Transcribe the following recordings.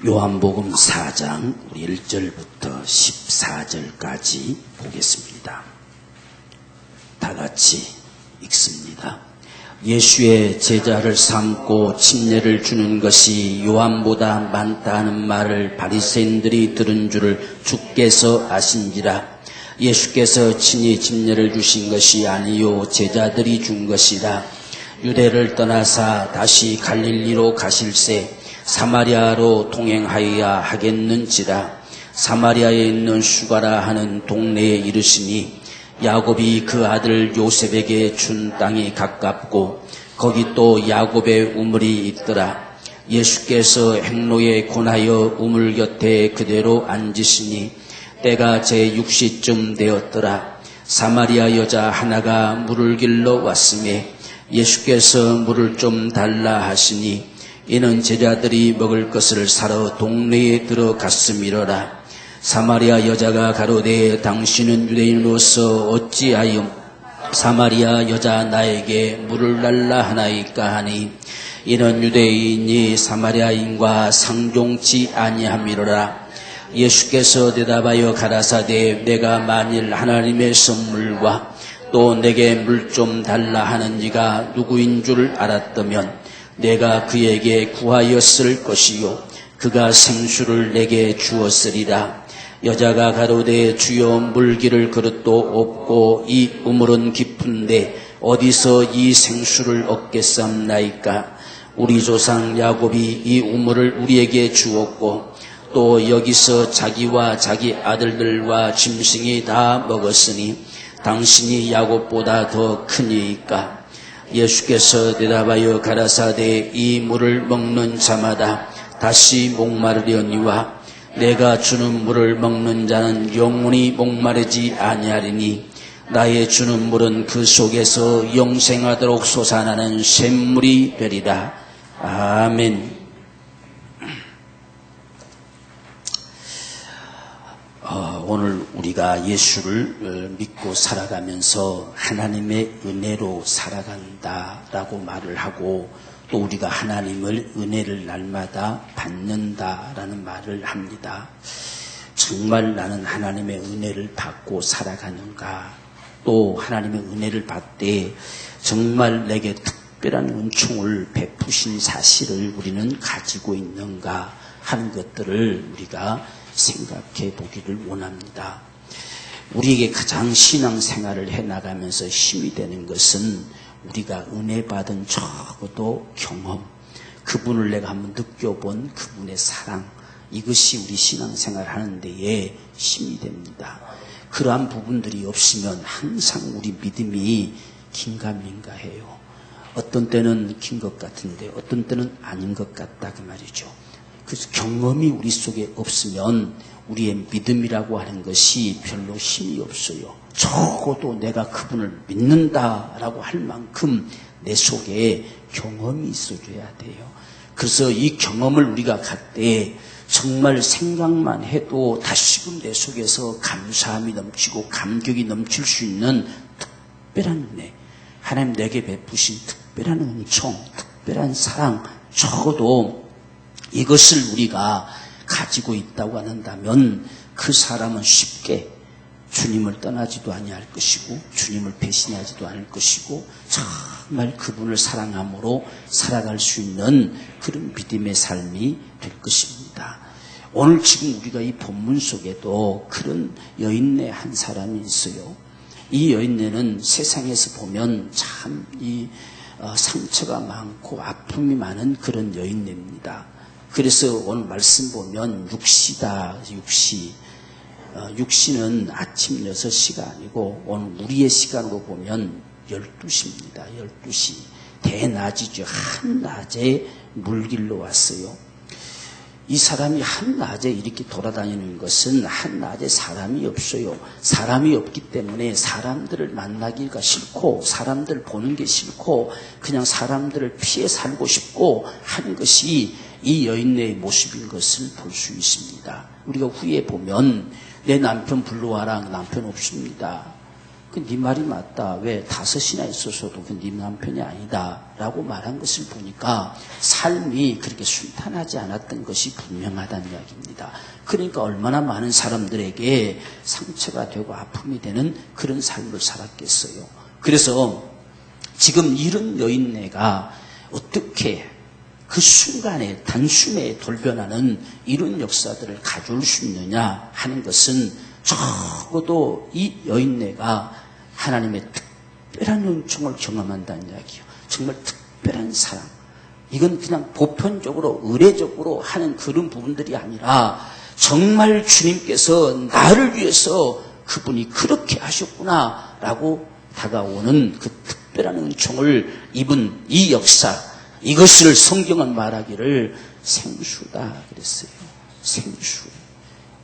요한복음 4장 우리 1절부터 14절까지 보겠습니다. 다 같이 읽습니다. 예수의 제자를 삼고 침례를 주는 것이 요한보다 많다 하는 말을 바리새인들이 들은 줄을 주께서 아신지라. 예수께서 친히 침례를 주신 것이 아니요 제자들이 준 것이라. 유대를 떠나사 다시 갈릴리로 가실새 사마리아로 동행하여야 하겠는지라. 사마리아에 있는 수가라 하는 동네에 이르시니 야곱이 그 아들 요셉에게 준 땅이 가깝고 거기 또 야곱의 우물이 있더라. 예수께서 행로에 권하여 우물 곁에 그대로 앉으시니 때가 제6시쯤 되었더라. 사마리아 여자 하나가 물을 길러 왔으매 예수께서 물을 좀 달라 하시니 이는 제자들이 먹을 것을 사러 동네에 들어갔음이로라. 사마리아 여자가 가로되 당신은 유대인으로서 어찌하여 사마리아 여자 나에게 물을 달라 하나이까 하니 이는 유대인이 사마리아인과 상종치 아니함이로라. 예수께서 대답하여 가라사대 내가 만일 하나님의 선물과 또 내게 물 좀 달라 하는 이가 누구인 줄 알았다면 내가 그에게 구하였을 것이요 그가 생수를 내게 주었으리라. 여자가 가로되 주여 물기를 그릇도 없고 이 우물은 깊은데 어디서 이 생수를 얻겠삼나이까. 우리 조상 야곱이 이 우물을 우리에게 주었고 또 여기서 자기와 자기 아들들과 짐승이 다 먹었으니 당신이 야곱보다 더 크니이까. 예수께서 대답하여 가라사대 이 물을 먹는 자마다 다시 목마르려니와 내가 주는 물을 먹는 자는 영원히 목마르지 아니하리니 나의 주는 물은 그 속에서 영생하도록 솟아나는 샘물이 되리라. 아멘. 오늘 우리가 예수를 믿고 살아가면서 하나님의 은혜로 살아간다라고 말을 하고 또 우리가 하나님을 은혜를 날마다 받는다라는 말을 합니다. 정말 나는 하나님의 은혜를 받고 살아가는가? 또 하나님의 은혜를 받되 정말 내게 특별한 은총을 베푸신 사실을 우리는 가지고 있는가 하는 것들을 우리가 생각해 보기를 원합니다. 우리에게 가장 신앙생활을 해나가면서 힘이 되는 것은 우리가 은혜 받은 적어도 경험, 그분을 내가 한번 느껴본 그분의 사랑, 이것이 우리 신앙생활 하는 데에 힘이 됩니다. 그러한 부분들이 없으면 항상 우리 믿음이 긴가민가해요. 어떤 때는 긴 것 같은데 어떤 때는 아닌 것 같다 그 말이죠. 그래서 경험이 우리 속에 없으면 우리의 믿음이라고 하는 것이 별로 힘이 없어요. 적어도 내가 그분을 믿는다라고 할 만큼 내 속에 경험이 있어줘야 돼요. 그래서 이 경험을 우리가 갖때 정말 생각만 해도 다시금 내 속에서 감사함이 넘치고 감격이 넘칠 수 있는 특별한 은혜, 하나님 내게 베푸신 특별한 은총, 특별한 사랑, 적어도 이것을 우리가 가지고 있다고 한다면 그 사람은 쉽게 주님을 떠나지도 아니할 것이고 주님을 배신하지도 않을 것이고 정말 그분을 사랑함으로 살아갈 수 있는 그런 믿음의 삶이 될 것입니다. 오늘 지금 우리가 이 본문 속에도 그런 여인네 한 사람이 있어요. 이 여인네는 세상에서 보면 참 상처가 많고 아픔이 많은 그런 여인네입니다. 그래서 오늘 말씀 보면 육시다, 육시. 육시는 아침 6시가 아니고 오늘 우리의 시간으로 보면 12시입니다. 12시. 대낮이죠. 한낮에 물길로 왔어요. 이 사람이 한낮에 이렇게 돌아다니는 것은 한낮에 사람이 없어요. 사람이 없기 때문에 사람들을 만나기가 싫고 사람들 보는 게 싫고 그냥 사람들을 피해 살고 싶고 하는 것이 이 여인네의 모습인 것을 볼 수 있습니다. 우리가 후에 보면 내 남편 불러와라. 남편 없습니다. 네 말이 맞다. 왜 5이나 있어서도 네 남편이 아니다. 라고 말한 것을 보니까 삶이 그렇게 순탄하지 않았던 것이 분명하다는 이야기입니다. 그러니까 얼마나 많은 사람들에게 상처가 되고 아픔이 되는 그런 삶을 살았겠어요. 그래서 지금 이런 여인네가 어떻게 그 순간에 단숨에 돌변하는 이런 역사들을 가져올 수 있느냐 하는 것은 적어도 이 여인네가 하나님의 특별한 은총을 경험한다는 이야기요. 정말 특별한 사랑. 이건 그냥 보편적으로 의례적으로 하는 그런 부분들이 아니라 정말 주님께서 나를 위해서 그분이 그렇게 하셨구나 라고 다가오는 그 특별한 은총을 입은 이 역사, 이것을 성경은 말하기를 생수다 그랬어요. 생수.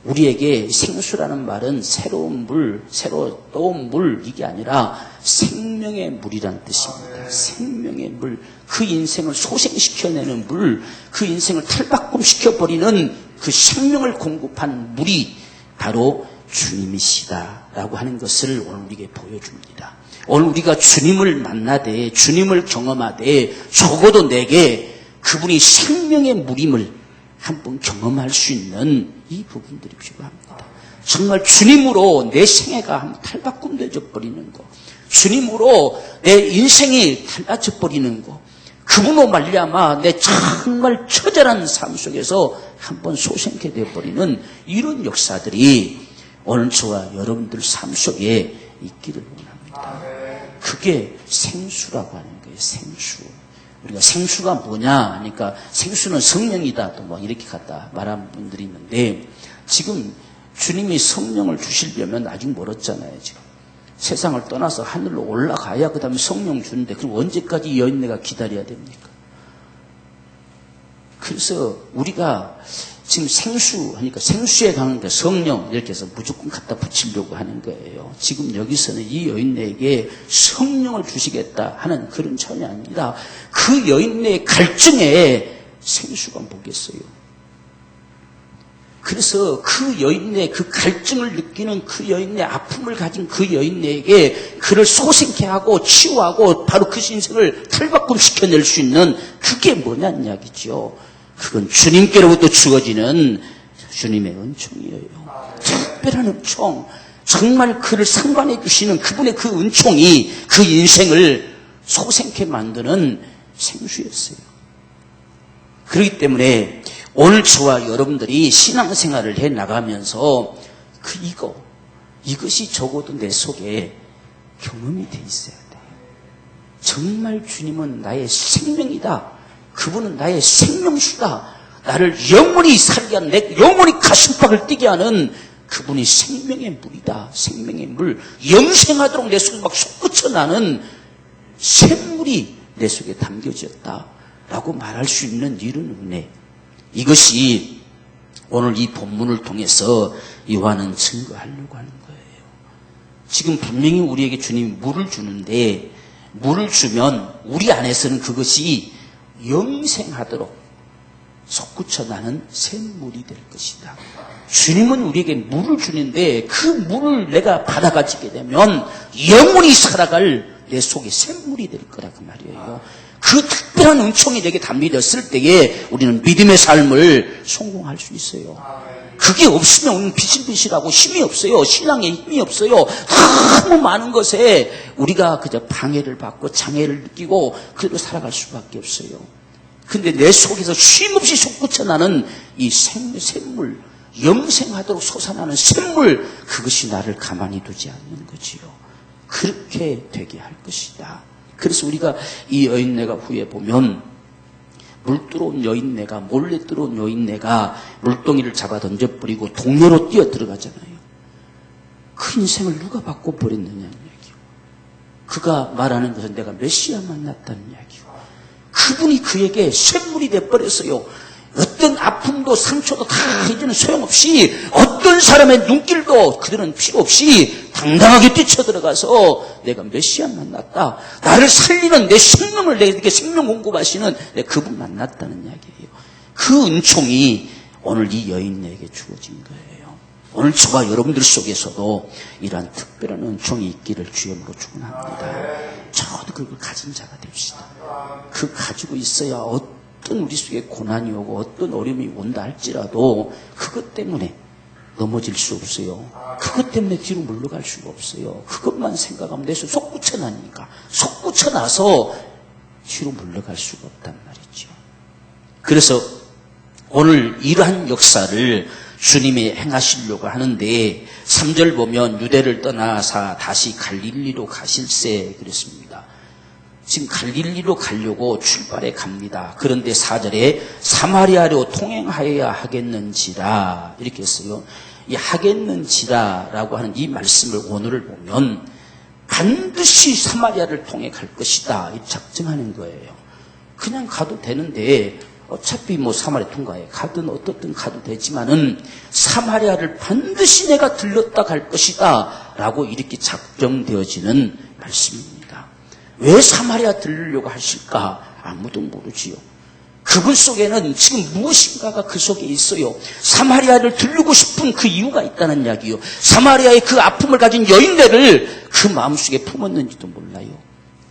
우리에게 생수라는 말은 새로운 물, 새로 떠온 물 이게 아니라 생명의 물이란 뜻입니다. 생명의 물, 그 인생을 소생시켜내는 물, 그 인생을 탈바꿈시켜버리는 그 생명을 공급한 물이 바로 주님이시다라고 하는 것을 오늘 우리에게 보여줍니다. 오늘 우리가 주님을 만나되 주님을 경험하되 적어도 내게 그분이 생명의 물임을 한번 경험할 수 있는 이 부분들이 필요합니다. 정말 주님으로 내 생애가 한번 탈바꿈되어 버리는 거, 주님으로 내 인생이 달라져 버리는 거, 그분으로 말미암아 내 정말 처절한 삶 속에서 한번 소생케 되어버리는 이런 역사들이 오늘 저와 여러분들 삶 속에 있기를 원합니다. 그게 생수라고 하는 거예요. 생수. 우리가 생수가 뭐냐 하니까 생수는 성령이다 또 뭐 이렇게 갖다 말하는 분들이 있는데 지금 주님이 성령을 주시려면 아직 멀었잖아요. 지금 세상을 떠나서 하늘로 올라가야 그 다음에 성령 주는데 그럼 언제까지 이 여인네가 기다려야 됩니까? 그래서 우리가 지금 생수 하니까 생수에 가는 게 성령 이렇게 해서 무조건 갖다 붙이려고 하는 거예요. 지금 여기서는 이 여인네에게 성령을 주시겠다 하는 그런 차원이 아니라 그 여인네의 갈증에 생수가 뭐겠어요. 그래서 그 여인네 그 갈증을 느끼는 그 여인네 아픔을 가진 그 여인네에게 그를 소생케 하고 치유하고 바로 그 인생을 탈바꿈시켜낼 수 있는 그게 뭐냐는 이야기죠. 그건 주님께로부터 주어지는 주님의 은총이에요. 특별한 은총, 정말 그를 상관해 주시는 그분의 그 은총이 그 인생을 소생케 만드는 생수였어요. 그렇기 때문에 오늘 저와 여러분들이 신앙생활을 해 나가면서 이것이 적어도 내 속에 경험이 돼 있어야 돼요. 정말 주님은 나의 생명이다. 그분은 나의 생명수다. 나를 영원히 살게 하는, 내 영원히 가슴팍을 뛰게 하는 그분이 생명의 물이다. 생명의 물. 영생하도록 내 속에 막 솟구쳐 나는 샘물이 내 속에 담겨졌다. 라고 말할 수 있는 이런 은혜. 이것이 오늘 이 본문을 통해서 요한은 증거하려고 하는 거예요. 지금 분명히 우리에게 주님이 물을 주는데 물을 주면 우리 안에서는 그것이 영생하도록 솟구쳐 나는 샘물이 될 것이다. 주님은 우리에게 물을 주는데 그 물을 내가 받아가지게 되면 영원히 살아갈 내 속에 샘물이 될 거라고 말이에요. 그 특별한 은총이 내게 담겨졌을 때에 우리는 믿음의 삶을 성공할 수 있어요. 그게 없으면 우리는 비실비실하고 힘이 없어요. 신앙에 힘이 없어요. 너무 많은 것에 우리가 그저 방해를 받고 장애를 느끼고 그대로 살아갈 수밖에 없어요. 근데 내 속에서 쉼없이 솟구쳐 나는 이 샘물, 영생하도록 솟아나는 샘물, 그것이 나를 가만히 두지 않는 거지요. 그렇게 되게 할 것이다. 그래서 우리가 이 여인네가 후에 보면 물 들어온 여인네가 몰래 들어온 여인네가 물동이를 잡아 던져버리고 동네로 뛰어 들어가잖아요. 그 인생을 누가 바꿔버렸느냐는 얘기요. 그가 말하는 것은 내가 메시아 만났다는 이야기요. 그분이 그에게 샘물이 돼버렸어요. 어떤 아픔도 상처도 다 이제는 소용없이 어떤 사람의 눈길도 그들은 필요 없이 당당하게 뛰쳐들어가서 내가 메시아 만났다. 나를 살리는 내 생명을 내게 생명 공급하시는 내 그분 만났다는 이야기예요. 그 은총이 오늘 이 여인에게 주어진 거예요. 오늘 저와 여러분들 속에서도 이러한 특별한 은총이 있기를 주의 이름으로 축원합니다. 저도 그걸 가진 자가 됩시다. 그 가지고 있어야 어떤 우리 속에 고난이 오고 어떤 어려움이 온다 할지라도 그것 때문에 넘어질 수 없어요. 그것 때문에 뒤로 물러갈 수가 없어요. 그것만 생각하면 내 속 붙여나니까 속 붙여나서 뒤로 물러갈 수가 없단 말이죠. 그래서 오늘 이러한 역사를 주님이 행하시려고 하는데 3절 보면 유대를 떠나사 다시 갈릴리로 가실세 그랬습니다. 지금 갈릴리로 가려고 출발해 갑니다. 그런데 4절에 사마리아로 통행하여야 하겠는지라 이렇게 했어요. 이 하겠는지라라고 하는 이 말씀을 오늘을 보면 반드시 사마리아를 통해 갈 것이다 이 작정하는 거예요. 그냥 가도 되는데 어차피 뭐 사마리아 통과해 가든 어떻든 가도 되지만은 사마리아를 반드시 내가 들렀다 갈 것이다 라고 이렇게 작정되어지는 말씀입니다. 왜 사마리아 들으려고 하실까? 아무도 모르지요. 그분 속에는 지금 무엇인가가 그 속에 있어요. 사마리아를 들르고 싶은 그 이유가 있다는 이야기요. 사마리아의 그 아픔을 가진 여인네를 그 마음속에 품었는지도 몰라요.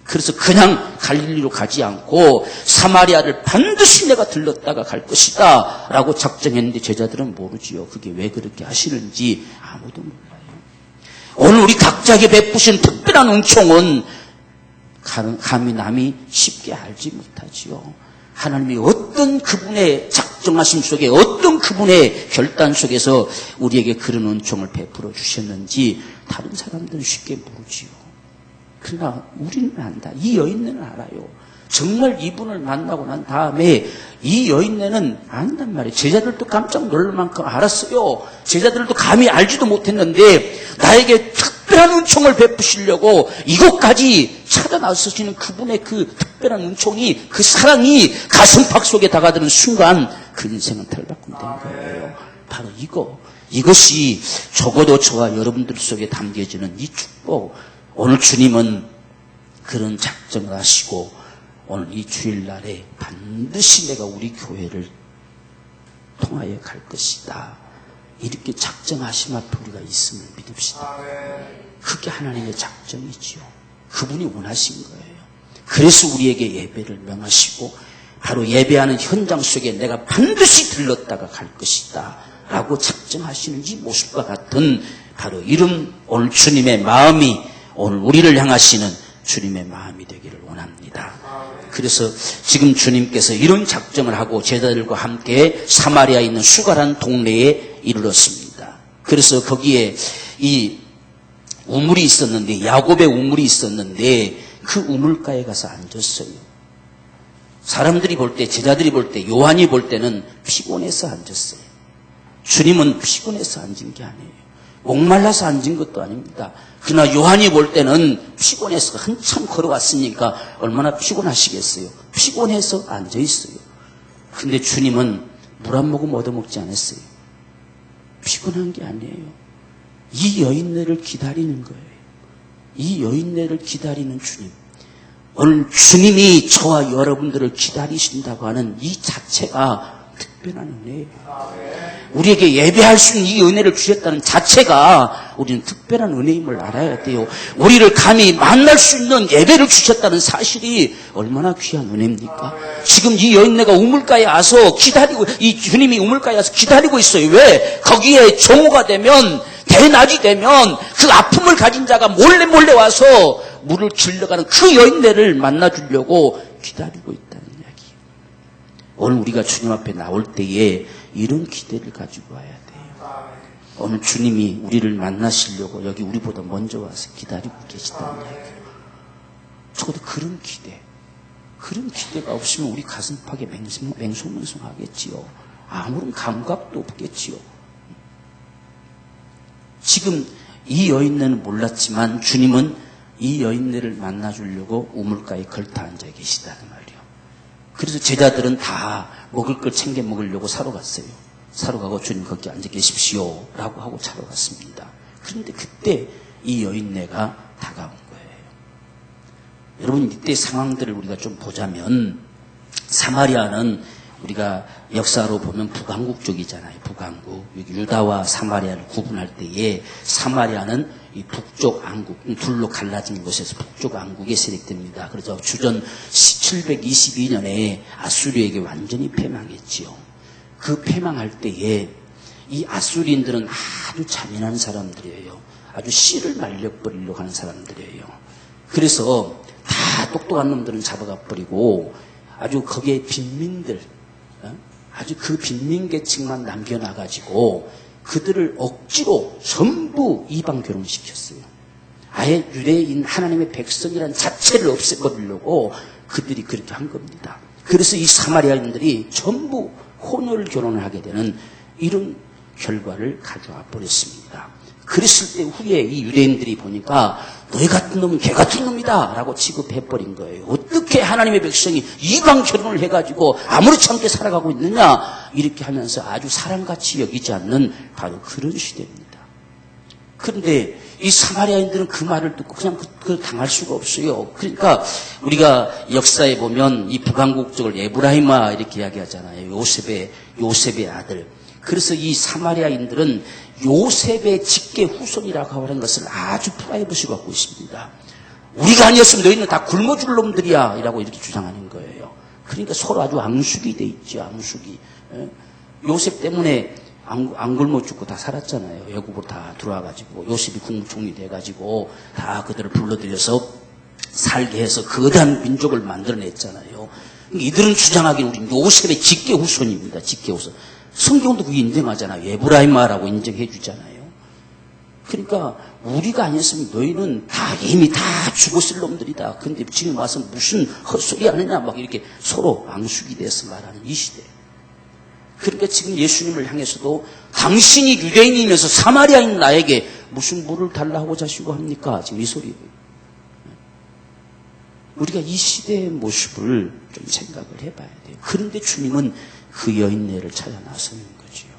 그래서 그냥 갈릴리로 가지 않고 사마리아를 반드시 내가 들렀다가 갈 것이다 라고 작정했는데 제자들은 모르지요. 그게 왜 그렇게 하시는지 아무도 몰라요. 오늘 우리 각자에게 베푸신 특별한 은총은 감히 남이 쉽게 알지 못하지요. 하나님이 어떤 그분의 작정하심 속에 어떤 그분의 결단 속에서 우리에게 그런 은총을 베풀어 주셨는지 다른 사람들은 쉽게 모르지요. 그러나 우리는 안다. 이 여인네는 알아요. 정말 이분을 만나고 난 다음에 이 여인네는 안단 말이에요. 제자들도 깜짝 놀랄 만큼 알았어요. 제자들도 감히 알지도 못했는데 나에게 특별한 은총을 베푸시려고 이곳까지 찾아 나서시는 그분의 그 특별한 은총이 그 사랑이 가슴팍 속에 다가드는 순간 그 인생은 탈바꿈된 거예요. 바로 이것이 적어도 저와 여러분들 속에 담겨지는 이 축복. 오늘 주님은 그런 작정을 하시고 오늘 이 주일날에 반드시 내가 우리 교회를 통하여 갈 것이다. 이렇게 작정하심 앞에 우리가 있음을 믿읍시다. 그게 하나님의 작정이지요. 그분이 원하신 거예요. 그래서 우리에게 예배를 명하시고 바로 예배하는 현장 속에 내가 반드시 들렀다가 갈 것이다 라고 작정하시는 이 모습과 같은 바로 이런 오늘 주님의 마음이 오늘 우리를 향하시는 주님의 마음이 되기를 원합니다. 그래서 지금 주님께서 이런 작정을 하고 제자들과 함께 사마리아에 있는 수가라는 동네에 이르렀습니다. 그래서 거기에 이 우물이 있었는데 야곱의 우물이 있었는데 그 우물가에 가서 앉았어요. 사람들이 볼 때 제자들이 볼 때 요한이 볼 때는 피곤해서 앉았어요. 주님은 피곤해서 앉은 게 아니에요. 목말라서 앉은 것도 아닙니다. 그러나 요한이 볼 때는 피곤해서 한참 걸어왔으니까 얼마나 피곤하시겠어요. 피곤해서 앉아있어요. 근데 주님은 물 한 모금 얻어먹지 않았어요. 피곤한 게 아니에요. 이 여인네를 기다리는 거예요. 이 여인네를 기다리는 주님. 오늘 주님이 저와 여러분들을 기다리신다고 하는 이 자체가 특별한 은혜예요. 우리에게 예배할 수 있는 이 은혜를 주셨다는 자체가 우리는 특별한 은혜임을 알아야 돼요. 우리를 감히 만날 수 있는 예배를 주셨다는 사실이 얼마나 귀한 은혜입니까? 지금 이 여인네가 우물가에 와서 기다리고, 이 주님이 우물가에 와서 기다리고 있어요. 왜? 거기에 정오가 되면, 대낮이 되면 그 아픔을 가진 자가 몰래 와서 물을 길러가는 그 여인네를 만나주려고 기다리고 있다는 이야기예요. 오늘 우리가 주님 앞에 나올 때에 이런 기대를 가지고 와야 돼요. 오늘 주님이 우리를 만나시려고 여기 우리보다 먼저 와서 기다리고 계시다는 이야기예요. 적어도 그런 기대가 없으면 우리 가슴팍에 맹송맹송하겠지요. 아무런 감각도 없겠지요. 지금 이 여인네는 몰랐지만 주님은 이 여인네를 만나주려고 우물가에 걸터 앉아 계시다는 말이에요. 그래서 제자들은 다 먹을 걸 챙겨 먹으려고 사러 갔어요. 사러 가고 주님 거기 앉아 계십시오 라고 하고 차러 갔습니다. 그런데 그때 이 여인네가 다가온 거예요. 여러분 이때 상황들을 우리가 좀 보자면 사마리아는 우리가 역사로 보면 북왕국 쪽이잖아요. 북왕국. 여기 유다와 사마리아를 구분할 때에 사마리아는 이 북쪽 왕국, 둘로 갈라진 곳에서 북쪽 왕국에 세력됩니다. 그래서 주전 722년에 아수르에게 완전히 패망했지요. 그 패망할 때에 이 아수리인들은 아주 잔인한 사람들이에요. 아주 씨를 말려버리려고 하는 사람들이에요. 그래서 다 똑똑한 놈들은 잡아가 버리고 아주 거기에 빈민들, 아주 그 빈민계층만 남겨놔가지고 그들을 억지로 전부 이방 결혼시켰어요. 아예 유대인 하나님의 백성이라는 자체를 없애버리려고 그들이 그렇게 한 겁니다. 그래서 이 사마리아인들이 전부 혼혈 결혼을 하게 되는 이런 결과를 가져와 버렸습니다. 그랬을 때 후에 이 유대인들이 보니까 너희 같은 놈은 개 같은 놈이다 라고 취급해버린 거예요. 어떻게 하나님의 백성이 이방 결혼을 해가지고 아무렇지 않게 살아가고 있느냐 이렇게 하면서 아주 사람같이 여기지 않는 바로 그런 시대입니다. 그런데 이 사마리아인들은 그 말을 듣고 그냥 그걸 당할 수가 없어요. 그러니까 우리가 역사에 보면 이 북왕국 쪽을 에브라임아 이렇게 이야기하잖아요. 요셉의 아들. 그래서 이 사마리아인들은 요셉의 직계 후손이라고 하는 것을 아주 프라이버시 갖고 있습니다. 우리가 아니었으면 너희는 다 굶어 죽을 놈들이야 이라고 이렇게 주장하는 거예요. 그러니까 서로 아주 앙숙이 돼 있죠. 앙숙이. 요셉 때문에 안 굶어 죽고 다 살았잖아요. 외국으로 다 들어와가지고 요셉이 국무총리 돼가지고 다 그들을 불러들여서 살게 해서 거대한 민족을 만들어냈잖아요. 이들은 주장하기는 우리 요셉의 직계 후손입니다. 직계 후손. 성경도 그게 인정하잖아요. 에브라임아라고 인정해 주잖아요. 그러니까 우리가 아니었으면 너희는 다 이미 다 죽었을 놈들이다. 근데 지금 와서 무슨 헛소리 하느냐 막 이렇게 서로 앙숙이 돼서 말하는 이 시대. 그러니까 지금 예수님을 향해서도 당신이 유대인이면서 사마리아인 나에게 무슨 물을 달라고 자시고 합니까? 지금 이 소리예요. 우리가 이 시대의 모습을 좀 생각을 해봐야 돼요. 그런데 주님은 그 여인네를 찾아 나서는 거지요.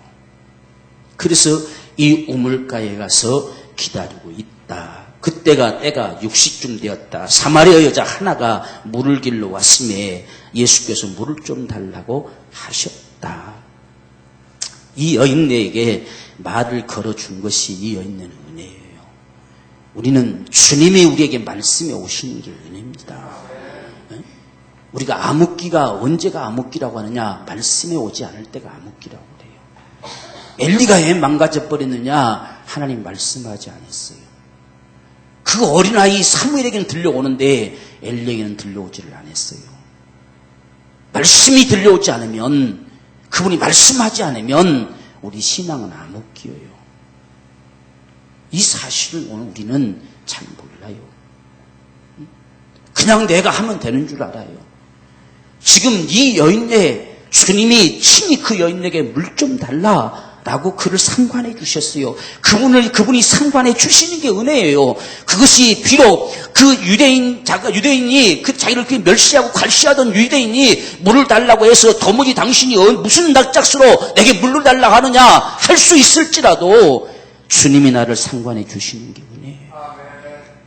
그래서 이 우물가에 가서 기다리고 있다. 그때가 때가 육시쯤 되었다. 사마리아 여자 하나가 물을 길러 왔음에 예수께서 물을 좀 달라고 하셨다. 이 여인네에게 말을 걸어준 것이 이 여인네는 은혜예요. 우리는 주님이 우리에게 말씀해 오시는 게 은혜입니다. 우리가 암흑기가 언제가 암흑기라고 하느냐? 말씀에 오지 않을 때가 암흑기라고 그래요. 엘리가 왜 망가져 버렸느냐? 하나님 말씀하지 않았어요. 그 어린아이 사무엘에게는 들려오는데 엘리에게는 들려오지를 않았어요. 말씀이 들려오지 않으면, 그분이 말씀하지 않으면 우리 신앙은 암흑기예요. 이 사실을 오늘 우리는 잘 몰라요. 그냥 내가 하면 되는 줄 알아요. 지금 이 여인네, 주님이 친히 그 여인에게 물 좀 달라라고 그를 상관해 주셨어요. 그분이 상관해 주시는 게 은혜예요. 그것이 비록 그 유대인이 그 자기를 멸시하고 괄시하던 유대인이 물을 달라고 해서 도무지 당신이 무슨 낯짝수로 내게 물을 달라고 하느냐 할 수 있을지라도 주님이 나를 상관해 주시는 게 은혜예요.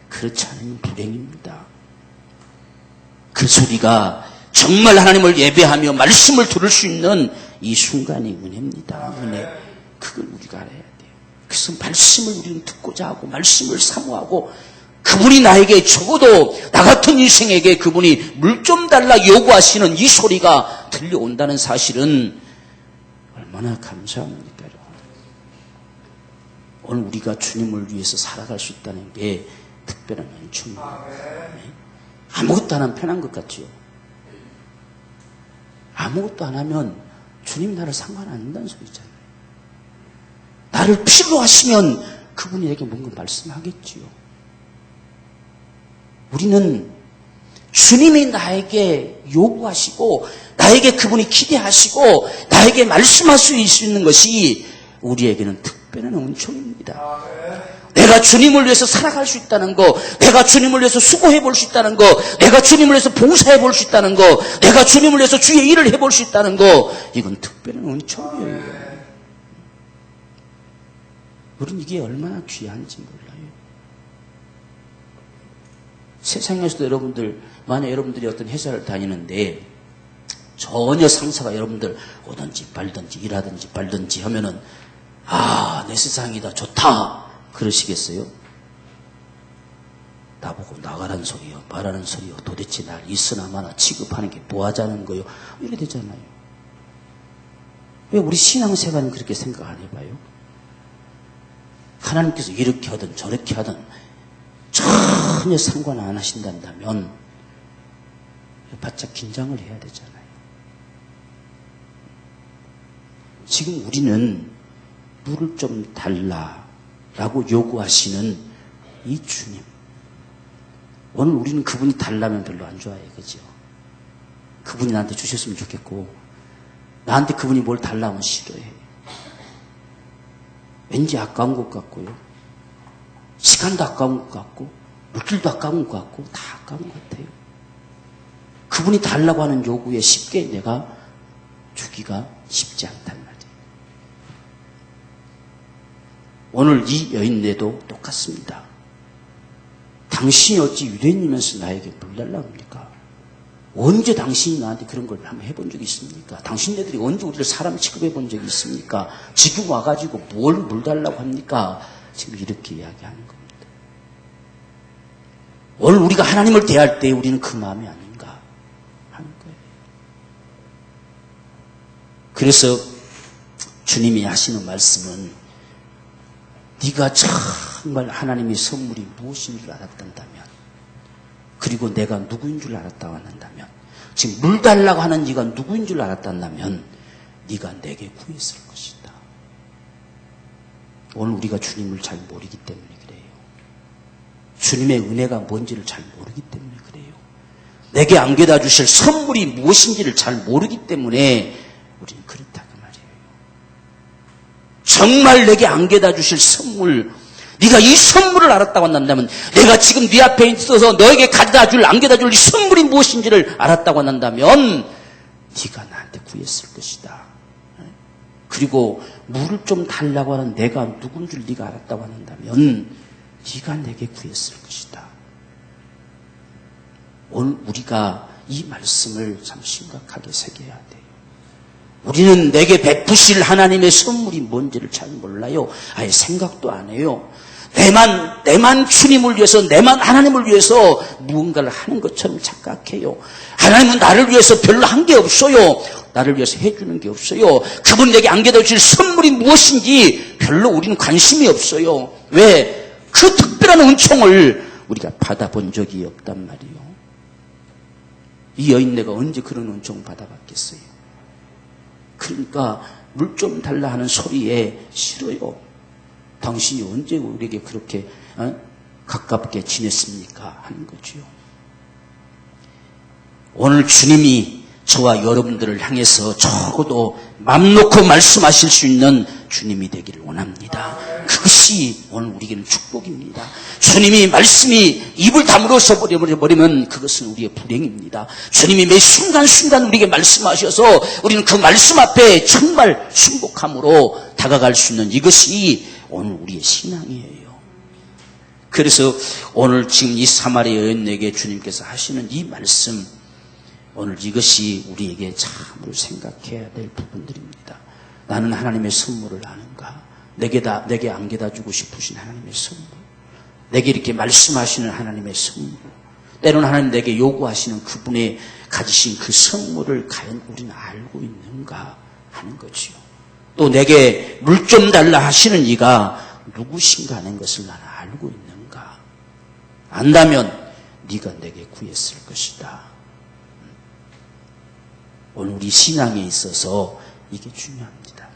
그렇지 않으면 불행입니다. 그래서 우리가 정말 하나님을 예배하며 말씀을 들을 수 있는 이 순간이 은혜입니다. 은혜. 그걸 우리가 알아야 돼요. 그래서 말씀을 우리는 듣고자 하고 말씀을 사모하고 그분이 나에게 적어도 나 같은 인생에게 그분이 물 좀 달라 요구하시는 이 소리가 들려온다는 사실은 얼마나 감사합니까? 오늘 우리가 주님을 위해서 살아갈 수 있다는 게 특별한 은총입니다. 아무것도 안 하면 편한 것 같죠. 아무것도 안 하면 주님이 나를 상관 안 한다는 소리잖아요. 나를 필요로 하시면 그분이 내게 뭔가 말씀하겠지요. 우리는 주님이 나에게 요구하시고 나에게 그분이 기대하시고 나에게 말씀할 수 있는 것이 우리에게는 특별한 은총입니다. 내가 주님을 위해서 살아갈 수 있다는 거, 내가 주님을 위해서 수고해 볼 수 있다는 거, 내가 주님을 위해서 봉사해 볼 수 있다는 거, 내가 주님을 위해서 주의 일을 해 볼 수 있다는 거, 이건 특별한 은총이에요. 우리는 이게 얼마나 귀한지 몰라요. 세상에서도 여러분들, 만약 여러분들이 어떤 회사를 다니는데 전혀 상사가 여러분들 오든지 말든지 일하든지 말든지 하면은 내 세상이다 좋다 그러시겠어요? 나보고 나가란 소리요 말하는 소리요 도대체 날 있으나 마나 취급하는 게 뭐 하자는 거요 이렇게 되잖아요. 왜 우리 신앙생활은 그렇게 생각 안 해봐요? 하나님께서 이렇게 하든 저렇게 하든 전혀 상관 안 하신다면 바짝 긴장을 해야 되잖아요. 지금 우리는 물을 좀 달라라고 요구하시는 이 주님. 오늘 우리는 그분이 달라면 별로 안 좋아해요. 그죠? 그분이 나한테 주셨으면 좋겠고 나한테 그분이 뭘 달라면 싫어해. 왠지 아까운 것 같고요. 시간도 아까운 것 같고 물질도 아까운 것 같고 다 아까운 것 같아요. 그분이 달라고 하는 요구에 쉽게 내가 주기가 쉽지 않단 말이에요. 오늘 이 여인네도 똑같습니다. 당신이 어찌 유대인이면서 나에게 물 달라고 합니까? 언제 당신이 나한테 그런 걸 한번 해본 적이 있습니까? 당신네들이 언제 우리를 사람 취급해 본 적이 있습니까? 지금 와가지고 뭘 물 달라고 합니까? 지금 이렇게 이야기하는 겁니다. 오늘 우리가 하나님을 대할 때 우리는 그 마음이 아닌가 하는 거예요. 그래서 주님이 하시는 말씀은 네가 정말 하나님의 선물이 무엇인 줄 알았단다면 그리고 내가 누구인 줄 알았다고 한다면 지금 물 달라고 하는 네가 누구인 줄 알았단다면 네가 내게 구했을 것이다. 오늘 우리가 주님을 잘 모르기 때문에 그래요. 주님의 은혜가 뭔지를 잘 모르기 때문에 그래요. 내게 안겨다 주실 선물이 무엇인지를 잘 모르기 때문에 우리는 그렇다 그 말이에요. 정말 내게 안겨다 주실 선물, 네가 이 선물을 알았다고 한다면 내가 지금 네 앞에 있어서 너에게 가져다 줄 안겨다 줄 이 선물이 무엇인지를 알았다고 한다면 네가 나한테 구했을 것이다. 그리고 물을 좀 달라고 하는 내가 누군 줄 네가 알았다고 한다면 네가 내게 구했을 것이다. 오늘 우리가 이 말씀을 참 심각하게 새겨야 돼요. 우리는 내게 베푸실 하나님의 선물이 뭔지를 잘 몰라요. 아예 생각도 안 해요. 내만 주님을 위해서, 내만 하나님을 위해서 무언가를 하는 것처럼 착각해요. 하나님은 나를 위해서 별로 한 게 없어요. 나를 위해서 해주는 게 없어요. 그분이 내게 안겨다 주실 선물이 무엇인지 별로 우리는 관심이 없어요. 왜? 그 특별한 은총을 우리가 받아본 적이 없단 말이에요. 이 여인네가 언제 그런 은총을 받아봤겠어요? 그러니까 물 좀 달라 하는 소리에 싫어요. 당신이 언제 우리에게 그렇게 가깝게 지냈습니까? 하는 거죠. 오늘 주님이 저와 여러분들을 향해서 적어도 맘 놓고 말씀하실 수 있는 주님이 되기를 원합니다. 그것이 오늘 우리에게는 축복입니다. 주님이 말씀이 입을 다물어서 버리면 그것은 우리의 불행입니다. 주님이 매 순간순간 우리에게 말씀하셔서 우리는 그 말씀 앞에 정말 순복함으로 다가갈 수 있는 이것이 오늘 우리의 신앙이에요. 그래서 오늘 지금 이 사마리아 여인에게 주님께서 하시는 이 말씀, 오늘 이것이 우리에게 참으로 생각해야 될 부분들입니다. 나는 하나님의 선물을 아는가? 내게 안겨다 주고 싶으신 하나님의 선물, 내게 이렇게 말씀하시는 하나님의 선물, 때로는 하나님 내게 요구하시는 그분의 가지신 그 선물을 과연 우리는 알고 있는가 하는 거지요. 또 내게 물 좀 달라 하시는 이가 누구신가 하는 것을 나는 알고 있는가? 안다면 네가 내게 구했을 것이다. 오늘 우리 신앙에 있어서 이게 중요합니다.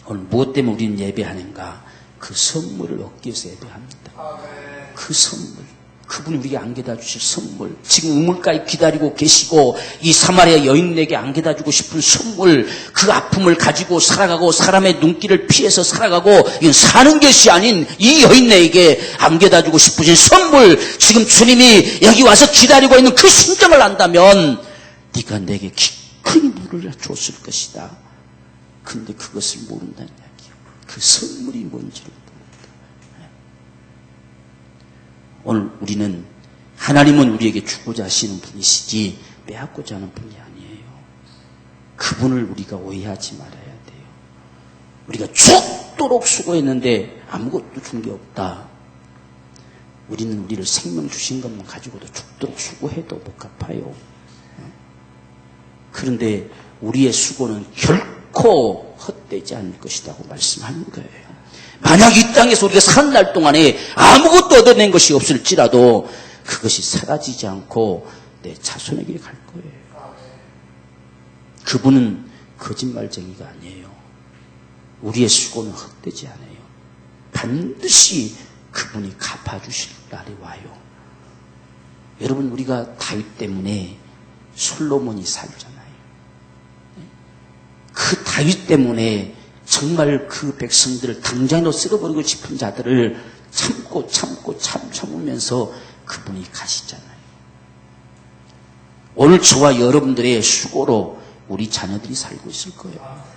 오늘 무엇 때문에 우리는 예배하는가? 그 선물을 얻기 위해서 예배합니다. 그 선물, 그분이 우리에게 안겨다 주실 선물, 지금 우물가에 기다리고 계시고 이 사마리아 여인에게 안겨다 주고 싶은 선물, 그 아픔을 가지고 살아가고 사람의 눈길을 피해서 살아가고 이건 사는 것이 아닌 이 여인에게 안겨다 주고 싶으신 선물, 지금 주님이 여기 와서 기다리고 있는 그 심정을 안다면 네가 내게 큰 물을 줬을 것이다. 근데 그것을 모른다는 이야기예요. 그 선물이 뭔지를 모른다. 오늘 우리는 하나님은 우리에게 주고자 하시는 분이시지 빼앗고자 하는 분이 아니에요. 그분을 우리가 오해하지 말아야 돼요. 우리가 죽도록 수고했는데 아무것도 준 게 없다. 우리는 우리를 생명 주신 것만 가지고도 죽도록 수고해도 못 갚아요. 그런데 우리의 수고는 결코 헛되지 않을 것이라고 말씀하는 거예요. 만약 이 땅에서 우리가 사는 날 동안에 아무것도 얻어낸 것이 없을지라도 그것이 사라지지 않고 내 자손에게 갈 거예요. 그분은 거짓말쟁이가 아니에요. 우리의 수고는 헛되지 않아요. 반드시 그분이 갚아주실 날이 와요. 여러분, 우리가 다윗 때문에 솔로몬이 살잖아요. 그 다윗 때문에 정말 그 백성들을 당장으로 쓸어버리고 싶은 자들을 참으면서 그분이 가시잖아요. 오늘 저와 여러분들의 수고로 우리 자녀들이 살고 있을 거예요.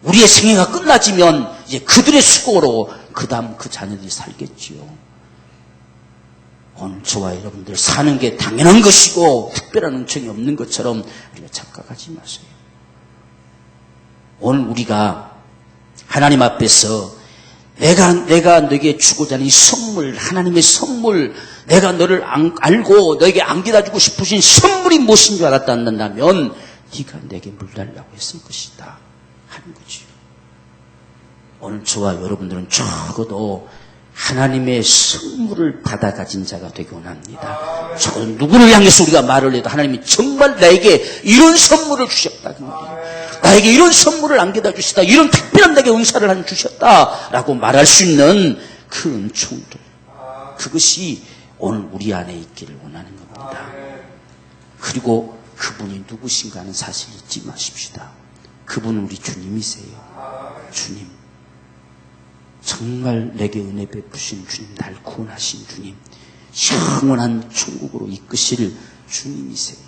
우리의 생애가 끝나지면 이제 그들의 수고로 그 다음 그 자녀들이 살겠지요. 오늘 저와 여러분들 사는 게 당연한 것이고 특별한 은총이 없는 것처럼 우리가 착각하지 마세요. 오늘 우리가 하나님 앞에서 내가 너에게 주고자 하는 이 선물, 하나님의 선물, 내가 너를 알고 너에게 안겨다주고 싶으신 선물이 무엇인 줄 알았다 한다면 네가 내게 물 달라고 했을 것이다 하는 거죠. 오늘 저와 여러분들은 적어도 하나님의 선물을 받아 가진 자가 되기 원합니다. 적어도 누구를 향해서 우리가 말을 해도 하나님이 정말 나에게 이런 선물을 주셨다 그 말이에요. 나에게 이런 선물을 안겨다 주셨다. 이런 특별한 나에게 은사를 주셨다라고 말할 수 있는 그 은총들, 그것이 오늘 우리 안에 있기를 원하는 겁니다. 그리고 그분이 누구신가 하는 사실 잊지 마십시다. 그분은 우리 주님이세요. 주님, 정말 내게 은혜 베푸신 주님, 날 구원하신 주님, 영원한 천국으로 이끄실 주님이세요.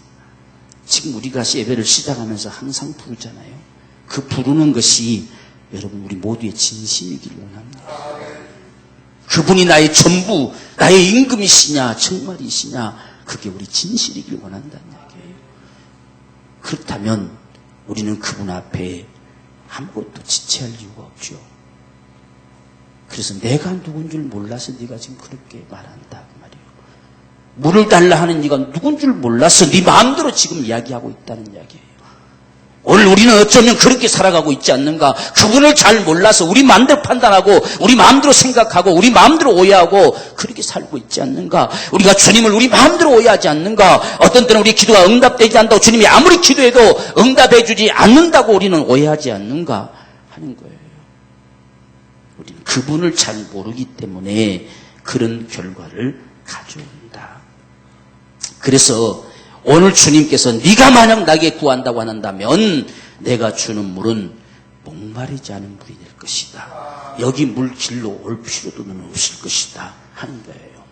지금 우리가 예배를 시작하면서 항상 부르잖아요. 그 부르는 것이 여러분 우리 모두의 진심이기를 원합니다. 그분이 나의 전부, 나의 임금이시냐 정말이시냐, 그게 우리 진실이길 원한다는 얘기예요. 그렇다면 우리는 그분 앞에 아무것도 지체할 이유가 없죠. 그래서 내가 누군 줄 몰라서 네가 지금 그렇게 말한다 그 말이에요. 물을 달라 하는 네가 누군 줄 몰라서 네 마음대로 지금 이야기하고 있다는 이야기예요. 오늘 우리는 어쩌면 그렇게 살아가고 있지 않는가? 그분을 잘 몰라서 우리 마음대로 판단하고 우리 마음대로 생각하고 우리 마음대로 오해하고 그렇게 살고 있지 않는가? 우리가 주님을 우리 마음대로 오해하지 않는가? 어떤 때는 우리 기도가 응답되지 않는다고 주님이 아무리 기도해도 응답해 주지 않는다고 우리는 오해하지 않는가 하는 거예요. 우리는 그분을 잘 모르기 때문에 그런 결과를 가져옵니다. 그래서 오늘 주님께서 네가 만약 나에게 구한다고 한다면 내가 주는 물은 목마르지 않은 물이 될 것이다. 여기 물 길로 올 필요도 없을 것이다 하는 거예요.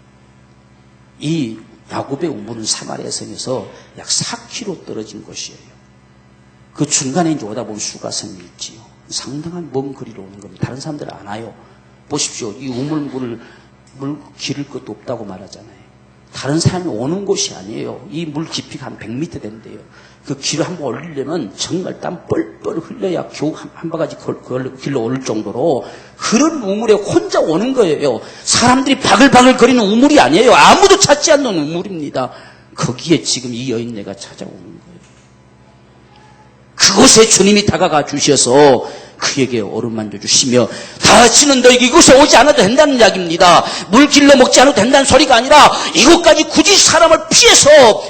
이 야곱의 우물은 사마리아 성에서 약 4km 떨어진 곳이에요. 그 중간에 이제 오다 보면 수가성이 있지요. 상당한 먼 거리로 오는 겁니다. 다른 사람들은 안 와요. 보십시오. 이 우물물을 물 기를 것도 없다고 말하잖아요. 다른 사람이 오는 곳이 아니에요. 이 물 깊이가 한 100m 된대요. 그 길을 한번 올리려면 정말 땀 뻘뻘 흘려야 겨우 한 바가지 길로 오를 정도로 그런 우물에 혼자 오는 거예요. 사람들이 바글바글 거리는 우물이 아니에요. 아무도 찾지 않는 우물입니다. 거기에 지금 이 여인네가 찾아오는 거예요. 그곳에 주님이 다가가 주셔서 그에게 어루만져 주시며 다시는 너에게 이곳에 오지 않아도 된다는 이야기입니다. 물 길러 먹지 않아도 된다는 소리가 아니라 이곳까지 굳이 사람을 피해서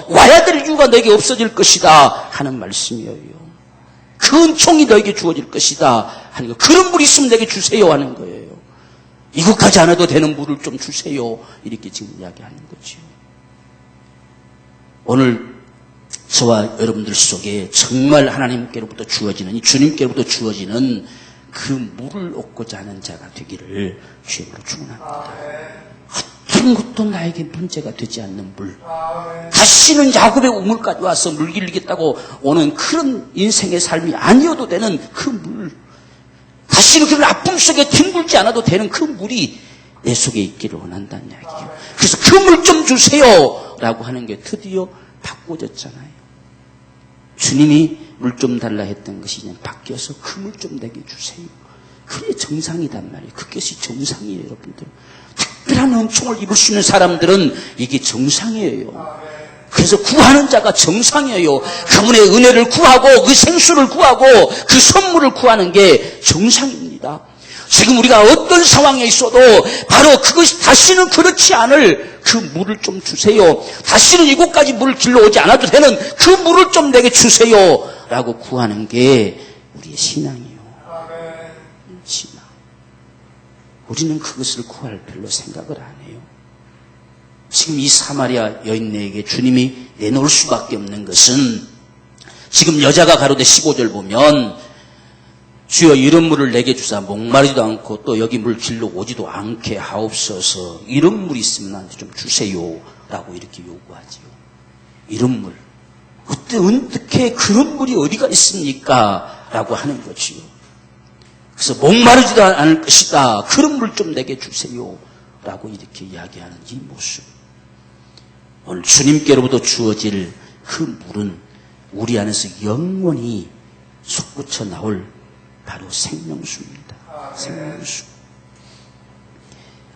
와야 될 이유가 너에게 없어질 것이다 하는 말씀이에요. 그 은총이 너에게 주어질 것이다 하는 거. 그런 물이 있으면 내게 주세요 하는 거예요. 이곳까지 않아도 되는 물을 좀 주세요 이렇게 지금 이야기하는 거죠. 오늘 저와 여러분들 속에 정말 하나님께로부터 주어지는, 이 주님께로부터 주어지는 그 물을 얻고자 하는 자가 되기를 주님으로 축원합니다. 어떤 것도 나에게 문제가 되지 않는 물, 다시는 야곱의 우물까지 와서 물 길리겠다고 오는 그런 인생의 삶이 아니어도 되는 그 물, 다시는 그런 아픔 속에 뒹굴지 않아도 되는 그 물이 내 속에 있기를 원한다는 이야기예요. 그래서 그 물 좀 주세요 라고 하는 게 드디어 바꿔졌잖아요. 주님이 물 좀 달라 했던 것이 그냥 바뀌어서 그 물 좀 내게 주세요. 그게 정상이단 말이에요. 그것이 정상이에요, 여러분들. 특별한 은총을 입을 수 있는 사람들은 이게 정상이에요. 그래서 구하는 자가 정상이에요. 그분의 은혜를 구하고 그 생수를 구하고 그 선물을 구하는 게 정상입니다. 지금 우리가 어떤 상황에 있어도 바로 그것이 다시는 그렇지 않을 그 물을 좀 주세요. 다시는 이곳까지 물을 길러오지 않아도 되는 그 물을 좀 내게 주세요. 라고 구하는 게 우리의 신앙이에요. 신앙. 우리는 그것을 구할 별로 생각을 안 해요. 지금 이 사마리아 여인에게 주님이 내놓을 수밖에 없는 것은 지금 여자가 가로되 15절 보면 주여 이런 물을 내게 주사 목마르지도 않고 또 여기 물 길러 오지도 않게 하옵소서. 이런 물이 있으면 나한테 좀 주세요 라고 이렇게 요구하지요. 이런 물 어떻게 그런 물이 어디가 있습니까? 라고 하는 거지요. 그래서 목마르지도 않을 것이다. 그런 물 좀 내게 주세요 라고 이렇게 이야기하는 이 모습. 오늘 주님께로부터 주어질 그 물은 우리 안에서 영원히 솟구쳐 나올 바로 생명수입니다. 생명수.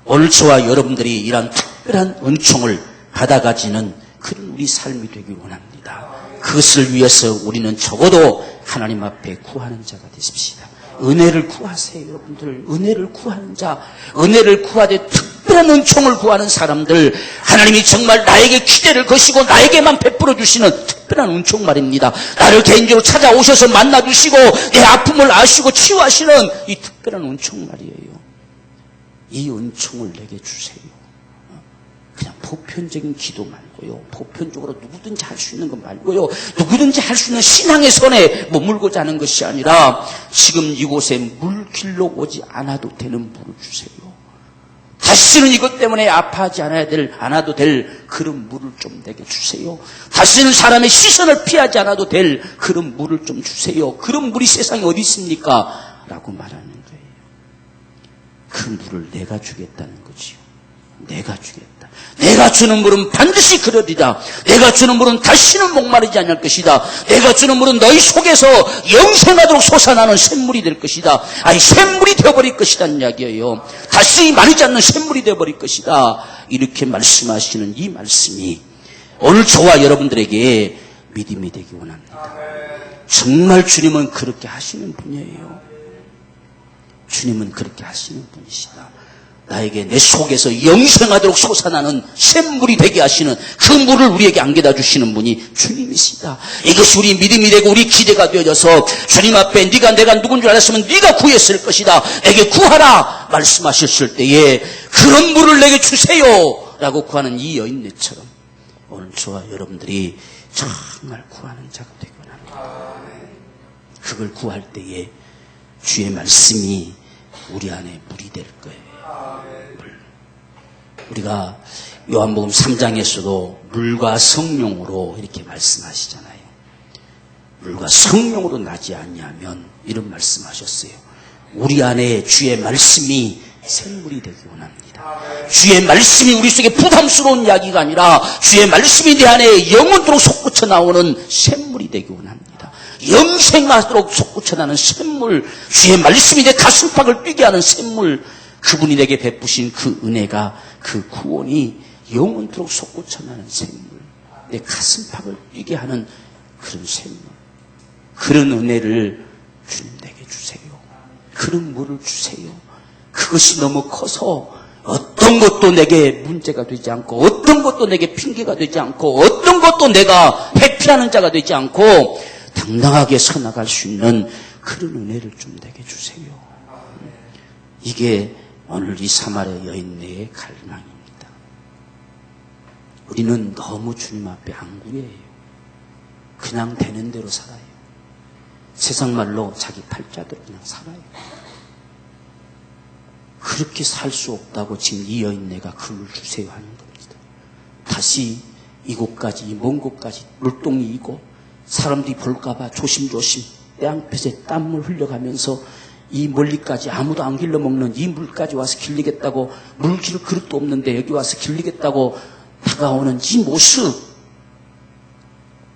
오늘 저와 여러분들이 이러한 특별한 은총을 받아가지는 그런 우리 삶이 되길 원합니다. 그것을 위해서 우리는 적어도 하나님 앞에 구하는 자가 되십시다. 은혜를 구하세요, 여러분들. 은혜를 구하는 자, 은혜를 구하되 특별한 은총을 구하는 사람들, 하나님이 정말 나에게 기대를 거시고 나에게만 베풀어 주시는 특별한 은총 말입니다. 나를 개인적으로 찾아오셔서 만나주시고 내 아픔을 아시고 치유하시는 이 특별한 은총 말이에요. 이 은총을 내게 주세요. 그냥 보편적인 기도 말고요. 보편적으로 누구든지 할 수 있는 것 말고요. 누구든지 할 수 있는 신앙의 선에 머물고자 하는 것이 아니라 지금 이곳에 물 길러 오지 않아도 되는 물을 주세요. 다시는 이것 때문에 아파하지 않아도 될 그런 물을 좀 내게 주세요. 다시는 사람의 시선을 피하지 않아도 될 그런 물을 좀 주세요. 그런 물이 세상에 어디 있습니까? 라고 말하는 거예요. 그 물을 내가 주겠다는 거지요. 내가 주겠다. 내가 주는 물은 반드시 그러리라. 내가 주는 물은 다시는 목마르지 않을 것이다. 내가 주는 물은 너희 속에서 영생하도록 솟아나는 샘물이 될 것이다. 아니 샘물이 되어버릴 것이라는 이야기예요. 다시 마르지 않는 샘물이 되어버릴 것이다. 이렇게 말씀하시는 이 말씀이 오늘 저와 여러분들에게 믿음이 되기 원합니다. 정말 주님은 그렇게 하시는 분이에요. 주님은 그렇게 하시는 분이시다. 나에게 내 속에서 영생하도록 솟아나는 샘물이 되게 하시는 그 물을 우리에게 안겨다 주시는 분이 주님이시다. 이것이 우리 믿음이 되고 우리 기대가 되어져서 주님 앞에 내가 누군 줄 알았으면 네가 구했을 것이다. 내게 구하라 말씀하셨을 때에 그런 물을 내게 주세요 라고 구하는 이 여인네처럼 오늘 저와 여러분들이 정말 구하는 자가 되기 원합니다. 그걸 구할 때에 주의 말씀이 우리 안에 물이 될 거예요. 우리가 요한복음 3장에서도 물과 성령으로 이렇게 말씀하시잖아요. 물과 성령으로 나지 않냐면 이런 말씀하셨어요. 우리 안에 주의 말씀이 샘물이 되기 원합니다. 주의 말씀이 우리 속에 부담스러운 이야기가 아니라 주의 말씀이 내 안에 영원토록 솟구쳐 나오는 샘물이 되기 원합니다. 영생하도록 솟구쳐 나는 샘물, 주의 말씀이 내 가슴팍을 뛰게 하는 샘물, 그분이 내게 베푸신 그 은혜가 그 구원이 영원토록 솟구쳐 나는 샘물, 내 가슴팍을 뛰게 하는 그런 샘물, 그런 은혜를 주님 내게 주세요. 그런 물을 주세요. 그것이 너무 커서 어떤 것도 내게 문제가 되지 않고 어떤 것도 내게 핑계가 되지 않고 어떤 것도 내가 회피하는 자가 되지 않고 당당하게 서나갈 수 있는 그런 은혜를 좀 내게 주세요. 이게 오늘 이 사마리아 여인네의 갈망입니다. 우리는 너무 주님 앞에 안 구해요. 그냥 되는 대로 살아요. 세상 말로 자기 팔자대로 그냥 살아요. 그렇게 살 수 없다고 지금 이 여인네가 그물 주세요 하는 겁니다. 다시 이곳까지, 이 먼 곳까지 물동이 이고 사람들이 볼까봐 조심조심 떼양볕에 땀을 흘려가면서 이 멀리까지 아무도 안 길러먹는 이 물까지 와서 길리겠다고, 물 기를 그릇도 없는데 여기 와서 길리겠다고 다가오는 이 모습,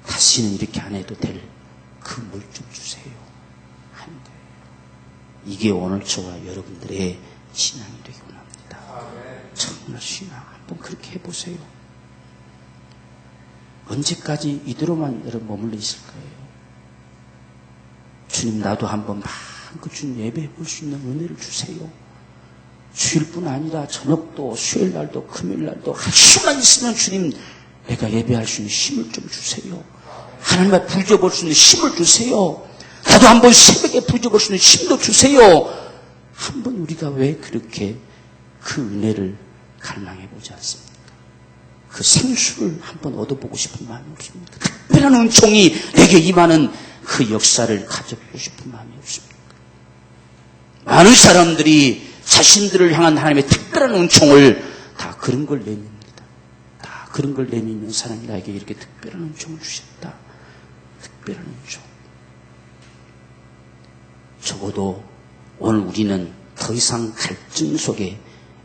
다시는 이렇게 안 해도 될 그 물 좀 주세요 하는 거예요. 이게 오늘 저와 여러분들의 신앙이 되기 원합니다. 정말 신앙 한번 그렇게 해보세요. 언제까지 이대로만 여러분 머물러 있을 거예요? 주님, 나도 한번 마음껏 주님 예배해 볼 수 있는 은혜를 주세요. 주일뿐 아니라 저녁도 수요일날도 금요일날도 한 시간 있으면 주님 내가 예배할 수 있는 힘을 좀 주세요. 하나님 앞에 부르짖어 볼 수 있는 힘을 주세요. 나도 한번 새벽에 부르짖어 볼 수 있는 힘도 주세요. 한번 우리가 왜 그렇게 그 은혜를 갈망해 보지 않습니까? 그 생수를 한번 얻어보고 싶은 마음이 없습니까? 특별한 은총이 내게 임하는 그 역사를 가져보고 싶은 마음이 없습니까? 많은 사람들이 자신들을 향한 하나님의 특별한 은총을 다 그런 걸 내밉니다. 다 그런 걸 내미는 사람이 나에게 이렇게 특별한 은총을 주셨다. 특별한 은총. 적어도 오늘 우리는 더 이상 갈증 속에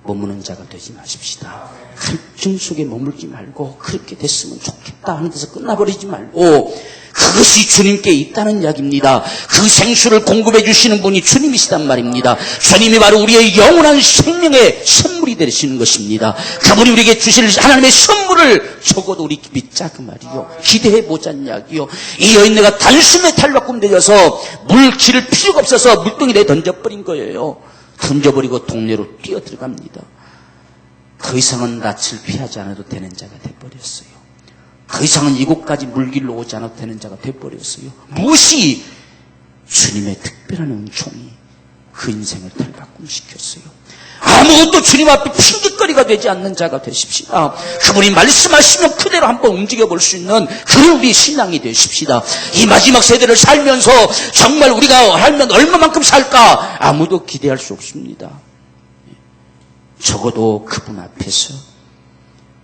머무는 자가 되지 마십시다. 갈증 속에 머물지 말고 그렇게 됐으면 좋겠다 하는 데서 끝나버리지 말고 그것이 주님께 있다는 이야기입니다. 그 생수를 공급해 주시는 분이 주님이시단 말입니다. 주님이 바로 우리의 영원한 생명의 선물이 되시는 것입니다. 그분이 우리에게 주실 하나님의 선물을 적어도 우리 믿자 그 말이요. 기대해 보자는 이야기요. 이 여인네가 단숨에 탈바꿈 되어서 물 기를 필요가 없어서 물동이 내 던져버린 거예요. 던져버리고 동네로 뛰어 들어갑니다. 더 이상은 낯을 피하지 않아도 되는 자가 돼버렸어요. 더 이상은 이곳까지 물길로 오지 않아도 되는 자가 돼버렸어요. 무엇이 주님의 특별한 은총이 그 인생을 탈바꿈시켰어요. 아무것도 주님 앞에 핑계거리가 되지 않는 자가 되십시다. 그분이 말씀하시면 그대로 한번 움직여볼 수 있는 그런 우리 신앙이 되십시다. 이 마지막 세대를 살면서 정말 우리가 살면 얼마만큼 살까 아무도 기대할 수 없습니다. 적어도 그분 앞에서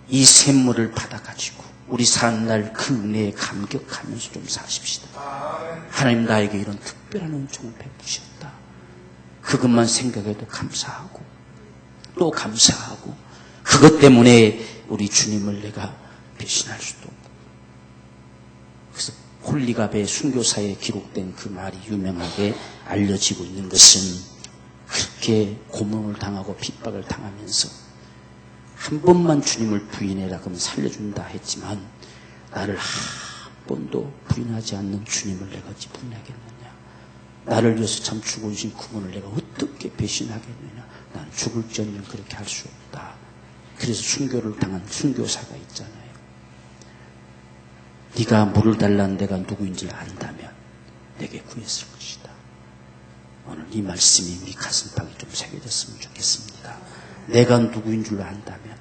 이 샘물을 받아가지고 우리 사는 날 그 은혜에 감격하면서 좀 사십시다. 하나님 나에게 이런 특별한 은총을 베푸셨다. 그것만 생각해도 감사하고 또 감사하고 그것 때문에 우리 주님을 내가 배신할 수도 없고. 그래서 홀리갑의 순교사에 기록된 그 말이 유명하게 알려지고 있는 것은 그렇게 고문을 당하고 핍박을 당하면서 한 번만 주님을 부인해라 그러면 살려준다 했지만 나를 한 번도 부인하지 않는 주님을 내가 어찌 부인하겠느냐. 나를 위해서 참 죽어주신 그분을 내가 어떻게 배신하겠느냐. 난 죽을지언정 그렇게 할 수 없다. 그래서 순교를 당한 순교사가 있잖아요. 네가 물을 달라는 내가 누구인지 안다면 내게 구했을 것이다. 오늘 이 말씀이 우리 가슴팍에 좀 새겨졌으면 좋겠습니다. 내가 누구인 줄 안다면,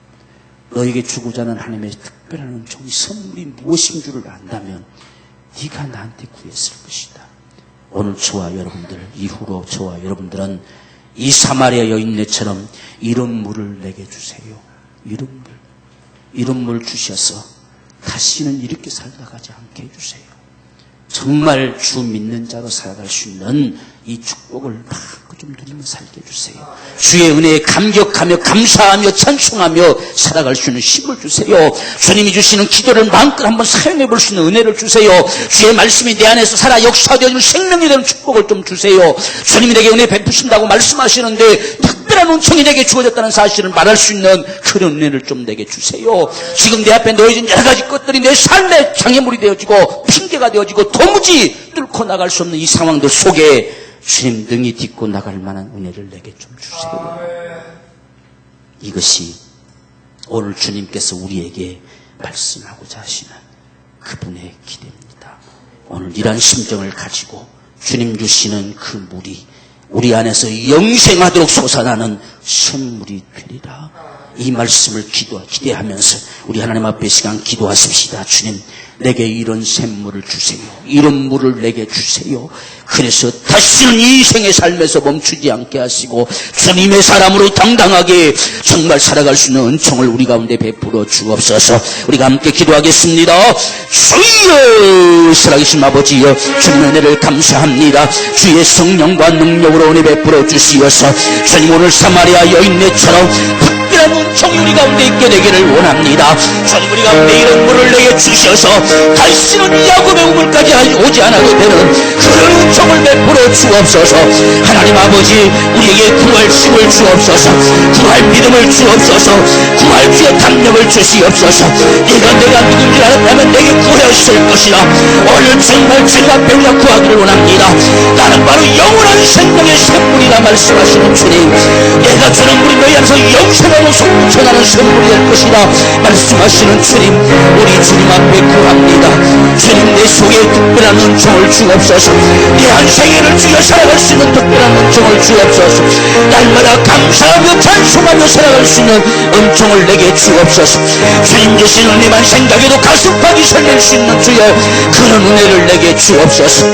너에게 주고자 하는 하나님의 특별한 은총이 선물이 무엇인 줄을 안다면 네가 나한테 구했을 것이다. 오늘 저와 여러분들, 이후로 저와 여러분들은 이 사마리아 여인네처럼 이런 물을 내게 주세요. 이런 물 주셔서 다시는 이렇게 살아가지 않게 해주세요. 정말 주 믿는 자로 살아갈 수 있는 이 축복을 마음껏 좀 누리며 살게 해주세요. 주의 은혜에 감격하며 감사하며 찬송하며 살아갈 수 있는 힘을 주세요. 주님이 주시는 기도를 마음껏 한번 사용해 볼 수 있는 은혜를 주세요. 주의 말씀이 내 안에서 살아 역사되어지는 생명이 되는 축복을 좀 주세요. 주님이 내게 은혜 베푸신다고 말씀하시는데 특별한 은총이 내게 주어졌다는 사실을 말할 수 있는 그런 은혜를 좀 내게 주세요. 지금 내 앞에 놓여진 여러 가지 것들이 내 삶의 장애물이 되어지고 핑계가 되어지고 도무지 뚫고 나갈 수 없는 이 상황들 속에 주님 능히 딛고 나갈 만한 은혜를 내게 좀 주세요. 이것이 오늘 주님께서 우리에게 말씀하고자 하시는 그분의 기대입니다. 오늘 이러한 심정을 가지고 주님 주시는 그 물이 우리 안에서 영생하도록 솟아나는 샘물이 되리라. 이 말씀을 기대하면서 우리 하나님 앞에 시간 기도하십시다. 주님, 내게 이런 샘물을 주세요. 이런 물을 내게 주세요. 그래서 다시는 이 인생의 삶에서 멈추지 않게 하시고 주님의 사람으로 당당하게 정말 살아갈 수 있는 은총을 우리 가운데 베풀어 주옵소서. 우리가 함께 기도하겠습니다. 주여, 살아계신 아버지여, 주님의 은혜를 감사합니다. 주의 성령과 능력으로 은혜 베풀어 주시어서 주님 오늘 사마리아 여인네처럼 특별한 은총이 우리 가운데 있게 되기를 원합니다. 주님 우리 가운데 이런 물을 내게 주셔서 다시는 야곱의 우물까지 오지 않아도 되는 그런 은총을 베풀어 주옵소서. 하나님 아버지, 우리에게 구할 힘을 주옵소서. 구할 믿음을 주옵소서. 구할 주의 담력을 주시옵소서. 내가 누군지 알았다면 내게 구하였을 것이다. 오늘 정말 주님 앞에 우리가 구하기를 원합니다. 나는 바로 영원한 생명의 샘물이라 말씀하시는 주님, 내가 주는 물이 너희 안에서 영생하고 솟구쳐나는 샘물이 될 것이다 말씀하시는 주님, 우리 주님 앞에 구합니다. 주님, 내 속에 특별한 은총을 주옵소서. 내 한 생애를 주여 살아갈 수 있는 특별한 은총을 주옵소서. 날마다 감사하며 찬송하며 살아갈 수 있는 은총을 내게 주옵소서. 주님 주신 은혜만 생각해도 가슴팍이 설렐 수 있는 주여, 그런 은혜를 내게 주옵소서.